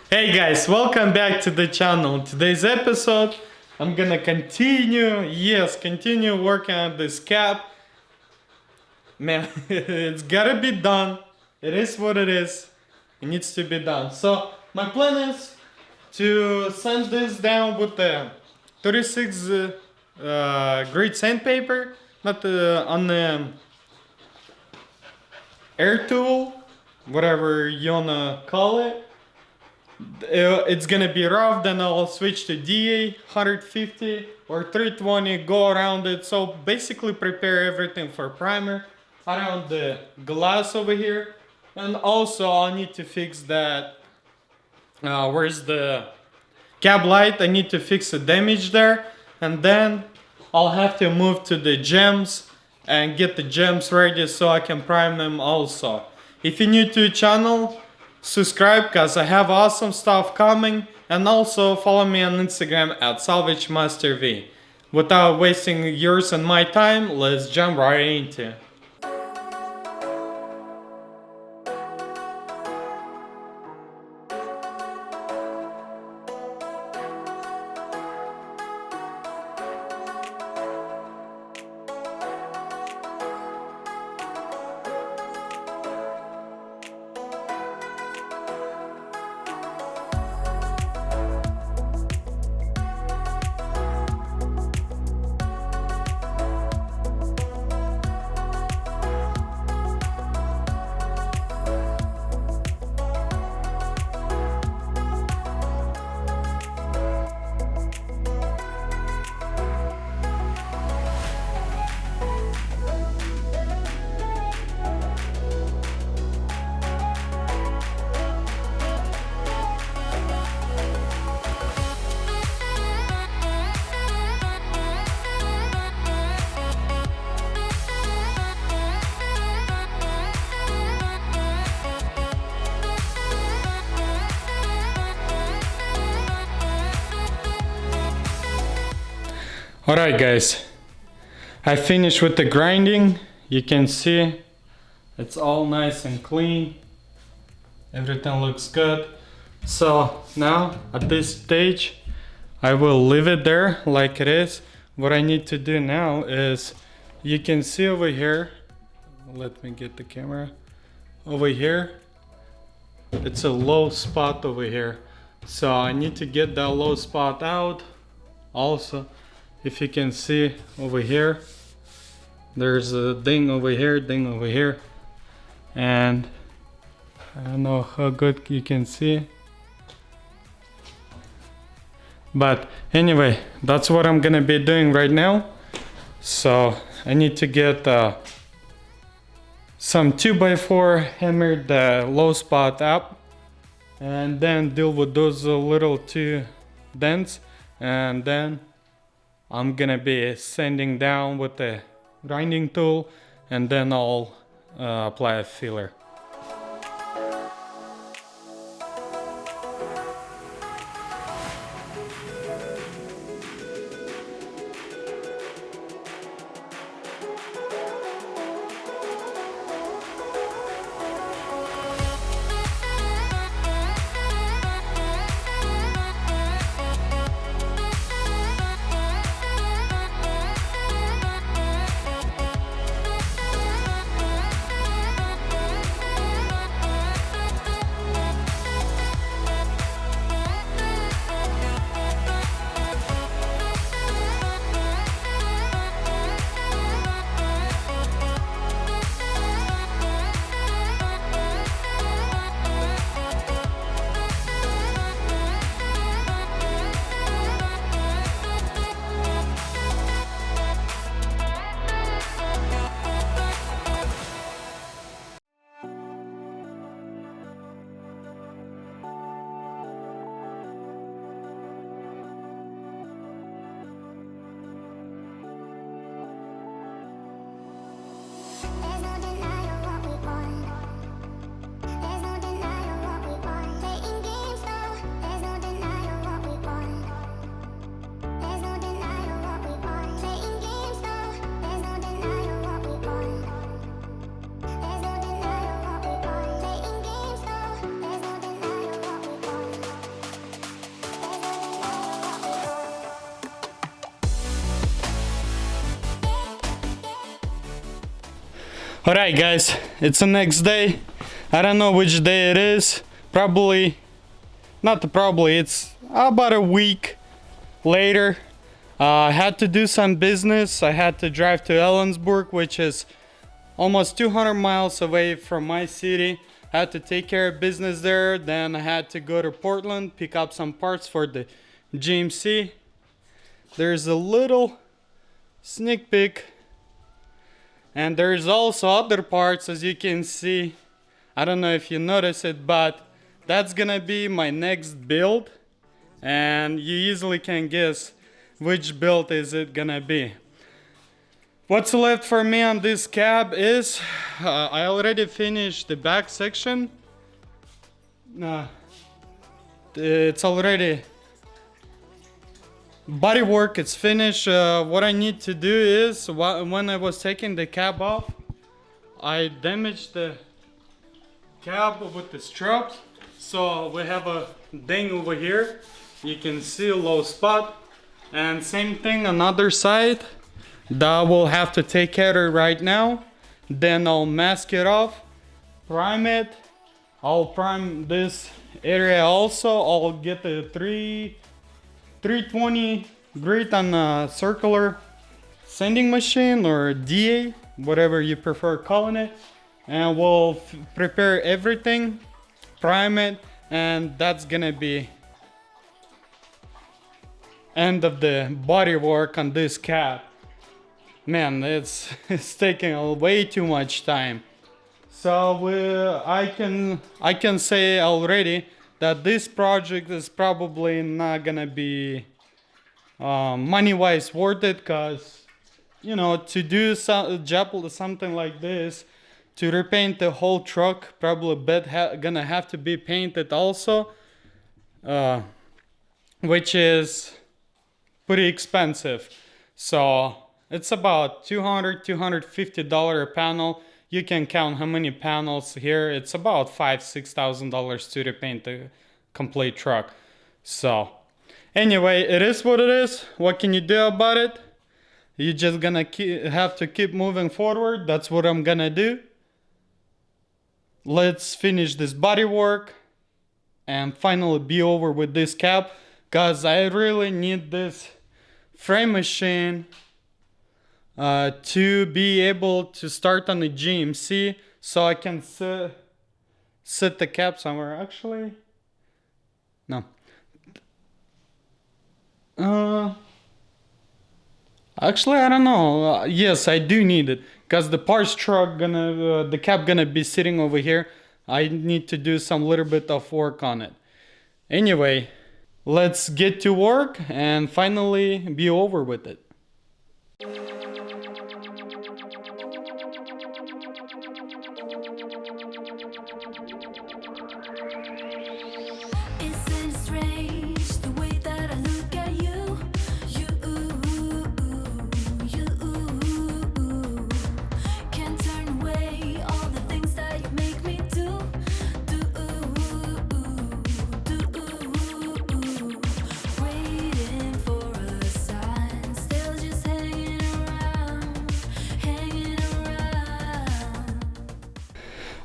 Hey guys, welcome back to the channel. Today's episode, I'm gonna continue working on this cap. Man, it's gotta be done. It is what it is. It needs to be done. So my plan is to sand this down with the 36 grade sandpaper, not on the air tool, whatever you wanna call it. It's gonna be rough, then I'll switch to DA 150 or 320, go around it. So basically prepare everything for primer around the glass over here. And also I need to fix that, where's the cab light? I need to fix the damage there. And then I'll have to move to the gems and get the gems ready so I can prime them also. If you're new to the channel, subscribe because I have awesome stuff coming, and also follow me on Instagram at SalvageMasterV. Without wasting yours and my time, let's jump right into it. Alright guys, I finished with the grinding. You can see it's all nice and clean. Everything looks good. So now at this stage I will leave it there like it is. What I need to do now is, you can see over here, let me get the camera, over here it's a low spot over here, so I need to get that low spot out. Also, if you can see over here, there's a ding over here, and I don't know how good you can see, but anyway, that's what I'm gonna be doing right now. So I need to get some 2x4, hammer the low spot up, and then deal with those little two dents, and then I'm gonna be sanding down with the grinding tool, and then I'll apply a filler. Alright guys, it's the next day. I don't know which day it is. It's about a week later. I had to do some business. I had to drive to Ellensburg, which is almost 200 miles away from my city. I had to take care of business there. Then I had to go to Portland, pick up some parts for the GMC. There's a little sneak peek. And there's also other parts, as you can see. I don't know if you notice it, but that's gonna be my next build. And you easily can guess which build is it gonna be. What's left for me on this cab is I already finished the back section. It's already body work, it's finished. What I need to do is when I was taking the cab off, I damaged the cab with the straps. So we have a ding over here. You can see a low spot. And same thing on other side. That we'll have to take care of right now. Then I'll mask it off, prime it. I'll prime this area also. I'll get the 320 grit on a circular sanding machine or DA, whatever you prefer calling it. And we'll prepare everything, prime it, and that's gonna be end of the body work on this cab. Man, it's taking way too much time. So I can say already that this project is probably not gonna be money-wise worth it, cause you know, to do something like this, to repaint the whole truck, probably gonna have to be painted also, which is pretty expensive. So it's about $250 a panel. You can count how many panels here. It's about $5,000-$6,000 to repaint the complete truck. So anyway, it is what it is. What can you do about it? You're just gonna have to keep moving forward. That's what I'm gonna do. Let's finish this body work and finally be over with this cab, because I really need this frame machine to be able to start on the GMC, so I can sit the cab somewhere. Actually, no. Actually, I don't know. Yes, I do need it, because the parts truck the cab gonna be sitting over here. I need to do some little bit of work on it. Anyway, let's get to work and finally be over with it.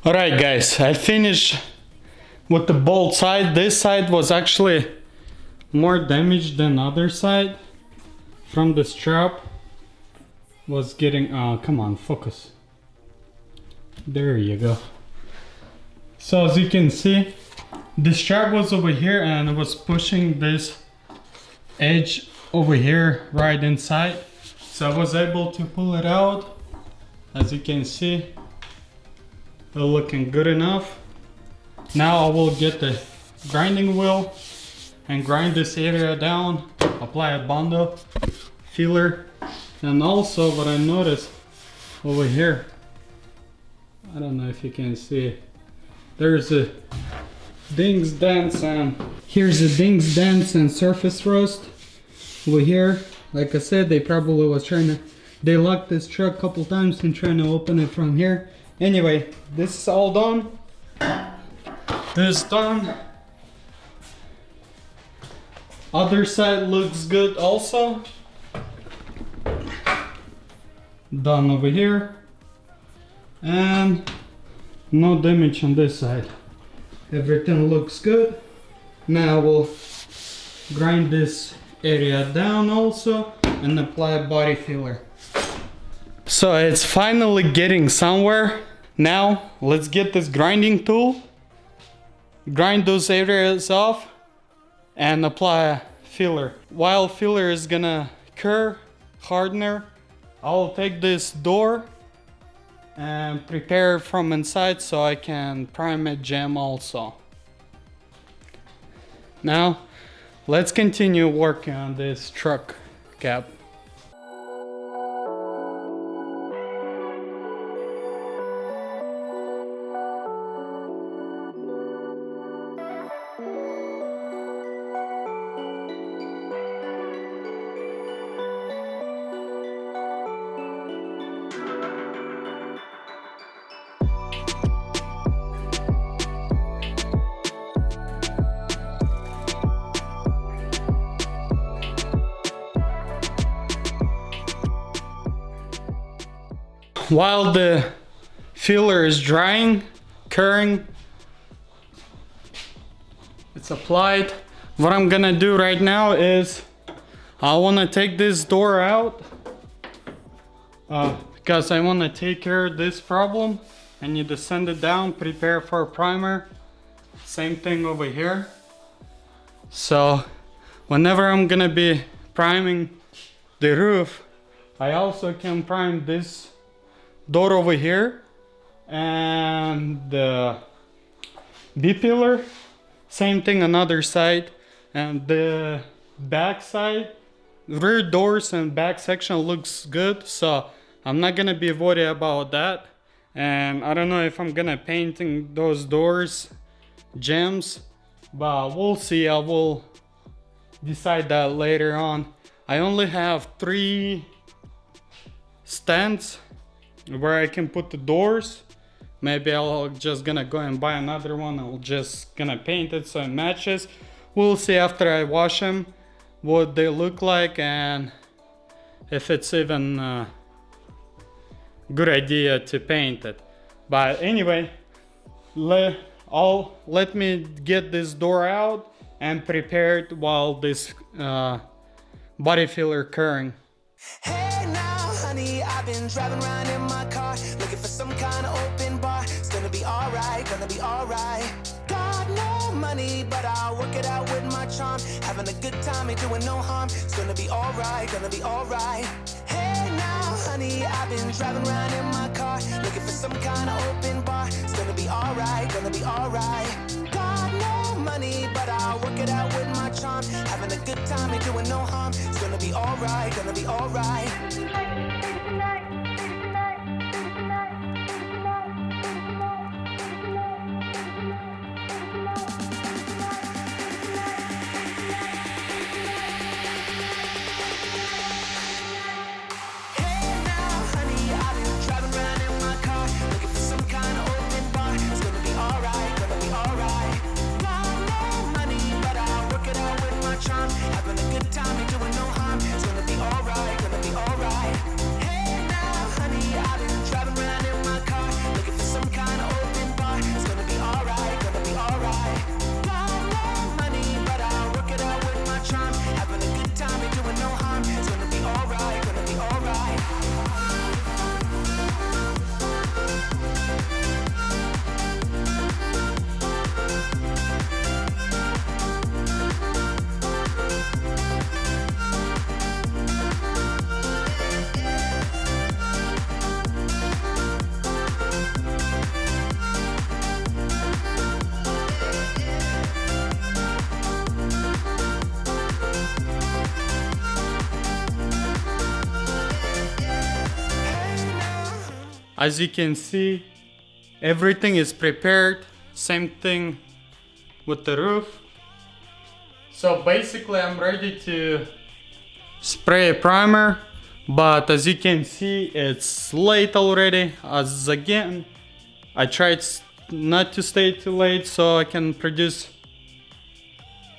Alright guys, I finished with the bolt side. This side was actually more damaged than other side. From the strap was getting, come on, focus. There you go. So as you can see, the strap was over here and it was pushing this edge over here right inside. So I was able to pull it out. As you can see, they're looking good enough. Now I will get the grinding wheel and grind this area down, apply a Bondo filler. And also what I noticed over here, I don't know if you can see, there's a dings, dents, and here's a dings, dents, and surface rust over here. Like I said, they probably was they locked this truck a couple times and trying to open it from here. Anyway, this is all done. This is done. Other side looks good also. Done over here. And no damage on this side. Everything looks good. Now we'll grind this area down also and apply body filler. So it's finally getting somewhere. Now let's get this grinding tool, grind those areas off and apply filler. While filler is gonna cure, hardener, I'll take this door and prepare from inside so I can prime it jam also. Now let's continue working on this truck cap. While the filler is drying, curing, it's applied. What I'm gonna do right now is I wanna take this door out because I wanna take care of this problem. I need to sand it down, prepare for a primer. Same thing over here. So whenever I'm gonna be priming the roof, I also can prime this door over here and the B-pillar. Same thing another side, and the back side, rear doors and back section looks good, so I'm not gonna be worried about that. And I don't know if I'm gonna painting those doors gems, but we'll see. I will decide that later on. I only have 3 stands where I can put the doors. Maybe I'll just gonna go and buy another one. I'll just gonna paint it so it matches. We'll see after I wash them what they look like and if it's even a good idea to paint it. But anyway, let me get this door out and prepared while this body filler curing. Hey now, honey, I've been driving around in my car, looking for some kind of open bar. It's gonna be alright, gonna be alright. Got no money, but I'll work it out with my charm. Having a good time, ain't doing no harm. It's gonna be alright, gonna be alright. Hey now, honey, I've been driving around in my car, looking for some kind of open bar. It's gonna be alright, gonna be alright. Got no money, but I'll work it out with my charm. Having a good time, ain't doing no harm. It's gonna be alright, gonna be alright. Having a good time, ain't doing no harm. It's gonna be alright, gonna be alright. Hey now, honey, I've been driving around in my car, looking for some kind of open bar. It's gonna be alright, gonna be alright. Got no money, but I'll work it out with my charm. Having a good time, ain't doing no harm. It's gonna be alright, gonna be alright. As you can see, everything is prepared. Same thing with the roof. So basically I'm ready to spray a primer, but as you can see it's late already. As again, I tried not to stay too late so I can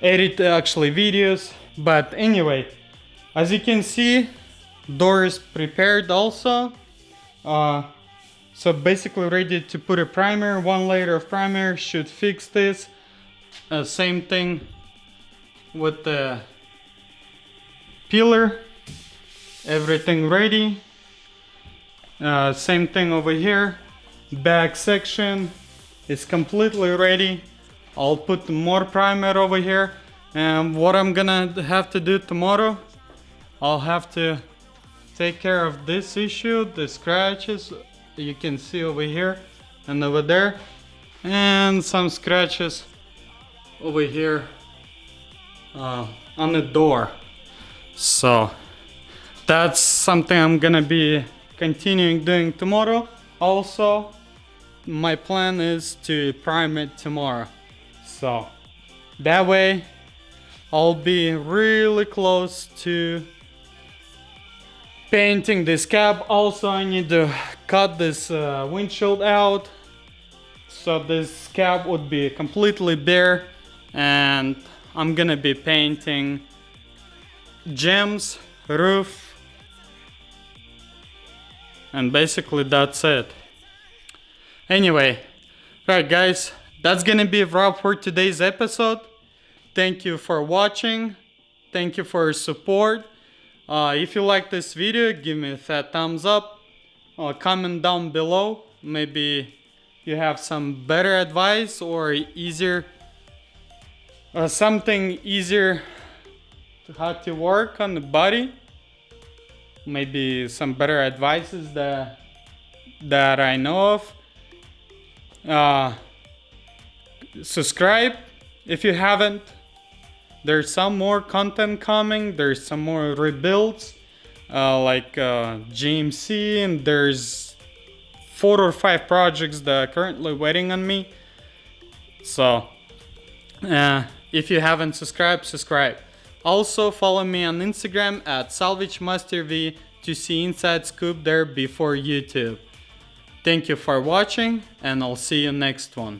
edit actually videos. But anyway, as you can see, door is prepared also. So basically ready to put a primer. 1 layer of primer should fix this. Same thing with the peeler. Everything ready. Same thing over here. Back section is completely ready. I'll put more primer over here. And what I'm gonna have to do tomorrow, I'll have to take care of this issue, the scratches you can see over here and over there, and some scratches over here on the door. So that's something I'm gonna be continuing doing tomorrow. Also, my plan is to prime it tomorrow, so that way I'll be really close to painting this cab. Also, I need to cut this windshield out, so this cab would be completely bare, and I'm gonna be painting gems, roof, and basically that's it. Anyway, right guys, that's gonna be a wrap for today's episode. Thank you for watching. Thank you for your support. If you like this video, give me a thumbs up. Comment down below. Maybe you have some better advice or easier, something easier to how to work on the body. Maybe some better advices that I know of. Subscribe if you haven't. There's some more content coming. There's some more rebuilds like GMC, and there's 4 or 5 projects that are currently waiting on me. So if you haven't subscribed, subscribe. Also follow me on Instagram at SalvageMasterV to see inside scoop there before YouTube. Thank you for watching, and I'll see you next one.